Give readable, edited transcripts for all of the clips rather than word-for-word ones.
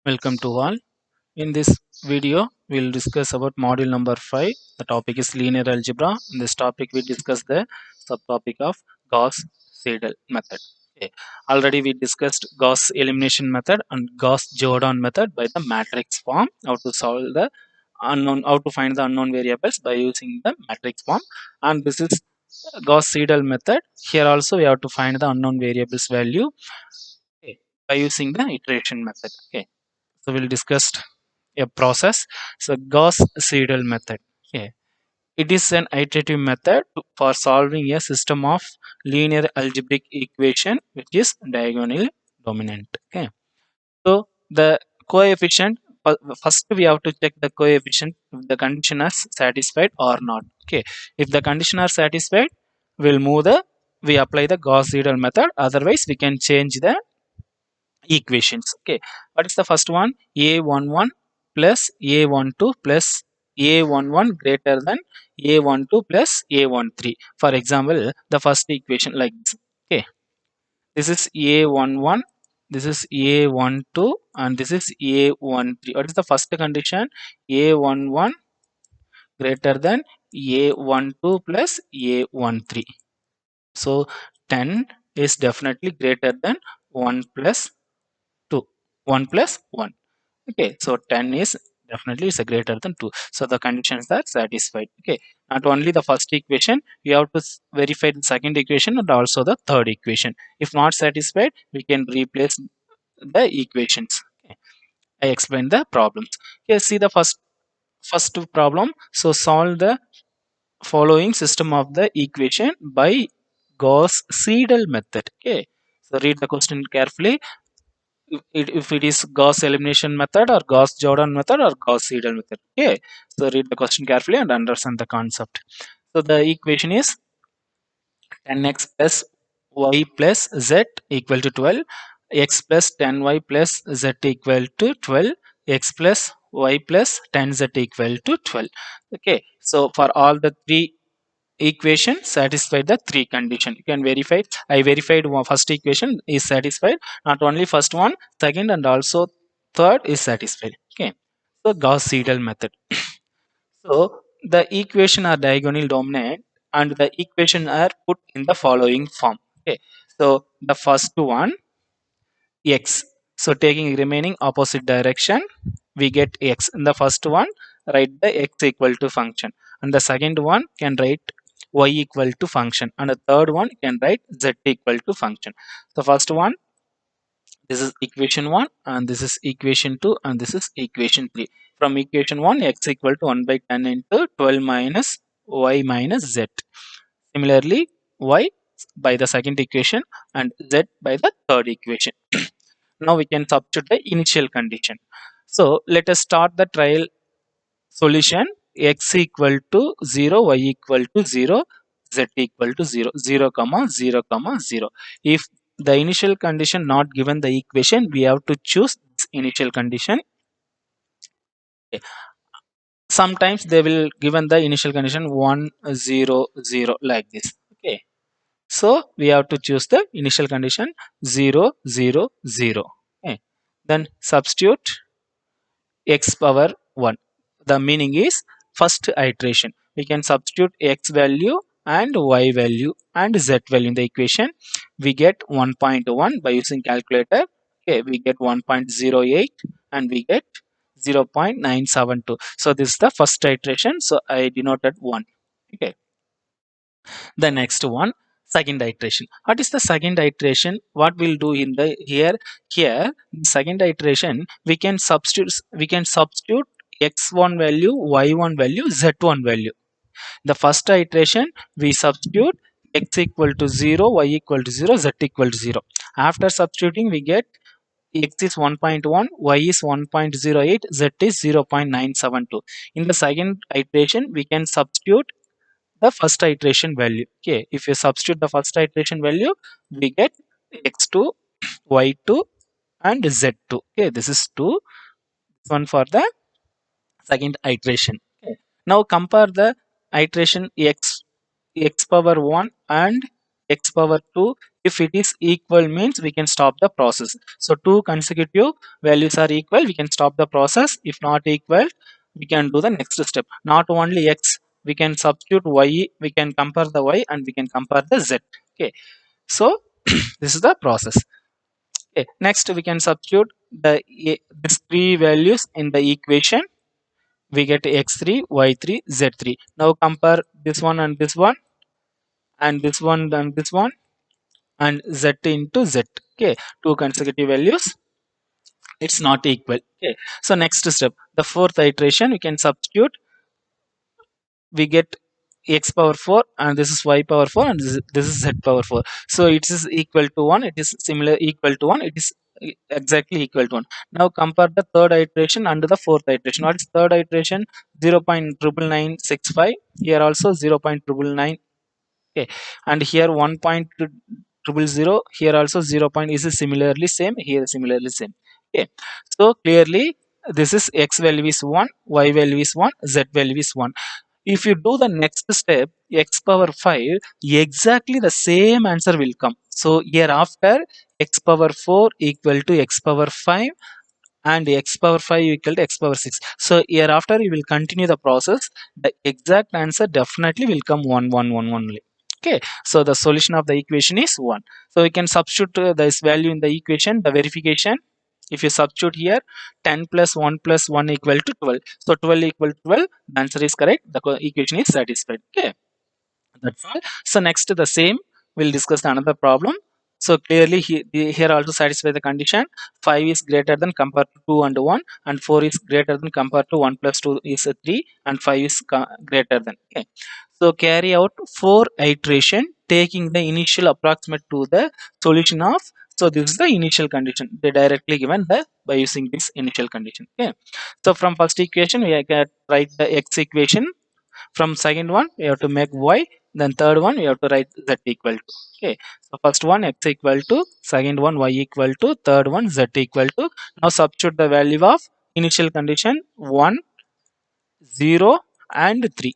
Welcome to all. In this video, we'll discuss about module number 5. The topic is linear algebra. In this topic, we discuss the subtopic of Gauss-Seidel method. Okay. Already we discussed Gauss elimination method and Gauss-Jordan method by the matrix form. How to solve the how to find the unknown variables by using the matrix form. And this is Gauss-Seidel method. Here also we have to find the unknown variables value, okay, by using the iteration method. Okay. So we'll discuss a process. So Gauss-Seidel method. Okay. It is an iterative method for solving a system of linear algebraic equation which is diagonally dominant. Okay. So the coefficient, first we have to check the coefficient if the condition is satisfied or not. Okay. If the condition are satisfied, we apply the Gauss-Seidel method. Otherwise, we can change the equations. Okay, what is the first one? A11 plus A12 plus A11 greater than A12 plus A13. For example, the first equation like this. Okay, this is A11, this is A12, and this is A13. What is the first condition? A11 greater than A12 plus A13. So 10 is definitely greater than 1 plus 2, 1 plus 1. Okay, so 10 is definitely is a greater than 2. So the conditions are satisfied. Okay, not only the first equation, we have to verify the second equation and also the third equation. If not satisfied, we can replace the equations. Okay, I explained the problems. Okay, see the first problem. So solve the following system of the equation by Gauss-Seidel method. Okay, so read the question carefully. If it is Gauss elimination method or Gauss Jordan method or Gauss Seidel method. Okay, so read the question carefully and understand the concept. So the equation is 10x plus y plus z equal to 12, x plus 10y plus z equal to 12, x plus y plus 10z equal to 12. Okay, so for all the three equation satisfy the three condition. You can verify. I verified first equation is satisfied. Not only first one, second and also third is satisfied. Okay, so Gauss Seidel method. So the equation are diagonal dominant and the equation are put in the following form. Okay, so the first one x, so taking remaining opposite direction we get x. In the first one, write the x equal to function, and the second one can write y equal to function, and the third one can write z equal to function. The first one, this is equation 1, and this is equation 2, and this is equation 3. From equation 1, x equal to 1 by 10 into 12 minus y minus z. Similarly, y by the second equation and z by the third equation. Now we can substitute the initial condition. So let us start the trial solution. X equal to 0, y equal to 0, z equal to 0, 0 comma 0 comma 0. If the initial condition not given the equation, we have to choose this initial condition. Okay. Sometimes they will given the initial condition 1 0 0 like this. Okay, so we have to choose the initial condition 0 0 0. Okay, then substitute x power 1. The meaning is first iteration. We can substitute x value and y value and z value in the equation. We get 1.1 by using calculator. Okay, we get 1.08 and we get 0.972. So this is the first iteration. So I denoted 1. Okay, the next one, second iteration. What is the second iteration? What we'll do in the here second iteration, we can substitute x1 value, y1 value, z1 value. The first iteration we substitute x equal to 0, y equal to 0, z equal to 0. After substituting we get x is 1.1, y is 1.08, z is 0.972. In the second iteration we can substitute the first iteration value. Okay, if you substitute the first iteration value, we get x2, y2, and z2. Okay, this is 2. This one for the second iteration. Okay. Now compare the iteration x power 1 and x power 2. If it is equal means we can stop the process. So two consecutive values are equal, we can stop the process. If not equal, we can do the next step. Not only x, we can substitute y, we can compare the y and we can compare the z. Okay, so this is the process. Okay, next we can substitute these three values in the equation. We get x3, y3, z3. Now compare this one and this one, and this one and this one, and z into z. Okay, two consecutive values, it's not equal. Okay, so next step, the fourth iteration, we can substitute. We get x power 4 and this is y power 4 and this is z power 4. So it is equal to 1, it is similar equal to 1, it is exactly equal to 1. Now compare the third iteration and the fourth iteration. What is third iteration? 0.99965, here also 0.999. Okay, and here 1.000, here also 0 point is similarly same, here similarly same. Okay, so clearly this is x value is 1, y value is 1, z value is 1. If you do the next step, x power 5, exactly the same answer will come. So hereafter, x power 4 equal to x power 5 and x power 5 equal to x power 6. So hereafter, you will continue the process. The exact answer definitely will come 1, 1, 1 only. Okay, so the solution of the equation is 1. So we can substitute this value in the equation, the verification. If you substitute here, 10 plus 1 plus 1 equal to 12. So 12 equal to 12, the answer is correct. The equation is satisfied. Okay, that's all. So next the same, we'll discuss another problem. So clearly here also satisfy the condition. 5 is greater than compared to 2 and 1, and 4 is greater than compared to 1 plus 2 is 3, and 5 is greater than. Okay, so carry out 4 iteration taking the initial approximate to the solution of. So this is the initial condition. They directly given the by using this initial condition. Okay. So from first equation we can write the x equation. From second one we have to make y. Then third one we have to write z equal to. Okay. So first one x equal to, second one y equal to, third one z equal to. Now substitute the value of initial condition 1, 0 and 3.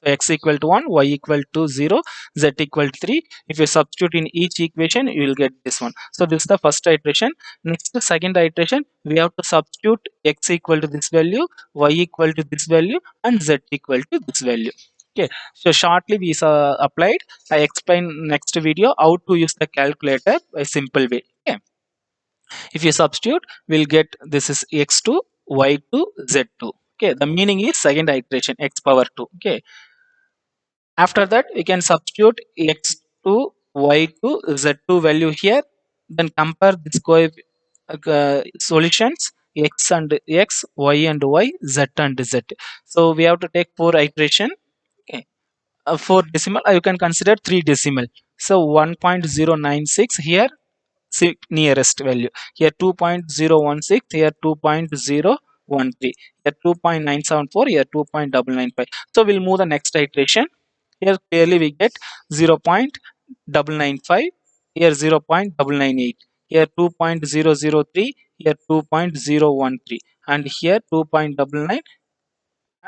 So x equal to 1, y equal to 0, z equal to 3. If you substitute in each equation, you will get this one. So this is the first iteration. Next, the second iteration, we have to substitute x equal to this value, y equal to this value, and z equal to this value. Okay. So shortly we applied. I explain next video how to use the calculator a simple way. Okay. If you substitute, we'll get this is x2, y2, z2. Okay. The meaning is second iteration x power 2. Okay. After that, we can substitute x2, y2, z2 value here. Then compare this solutions x and x, y and y, z and z. So we have to take 4 iteration. Okay. 4 decimal, you can consider 3 decimal. So 1.096 here, nearest value. Here 2.016, here 2.013, here 2.974, here 2.995. So we'll move the next iteration. Here clearly we get 0.995, here 0.998, here 2.003, here 2.013, and here 2.99,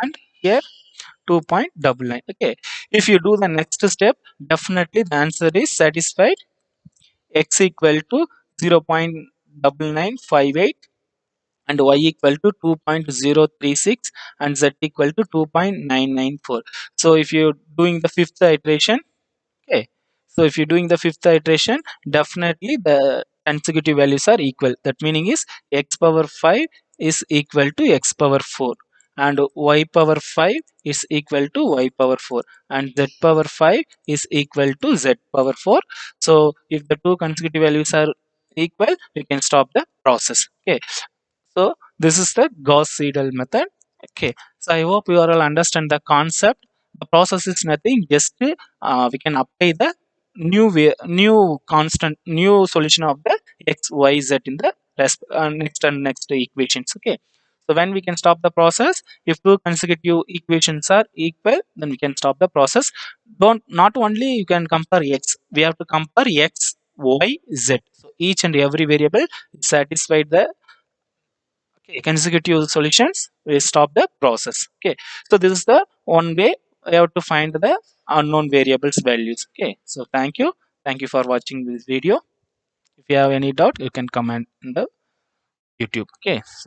and here 2.99. Okay, if you do the next step, definitely the answer is satisfied. X equal to 0.9958 and y equal to 2.036 and z equal to 2.994. So if you're doing the fifth iteration, okay, so if you're doing the fifth iteration, definitely the consecutive values are equal. That meaning is x power 5 is equal to x power 4, and y power 5 is equal to y power 4, and z power 5 is equal to z power 4. So if the two consecutive values are equal, we can stop the process. Okay, so this is the Gauss-Seidel method. Okay, so I hope you all understand the concept. The process is nothing, just we can apply the new constant, new solution of the x, y, z in the next and next equations. Okay, so when we can stop the process, if two consecutive equations are equal, then we can stop the process. Don't not only you can compare x, we have to compare x, y, z. So each and every variable satisfied the consecutive solutions will stop the process. Okay, so this is the one way I have to find the unknown variables values. Okay, so thank you. Thank you for watching this video. If you have any doubt, you can comment in the YouTube. Okay. So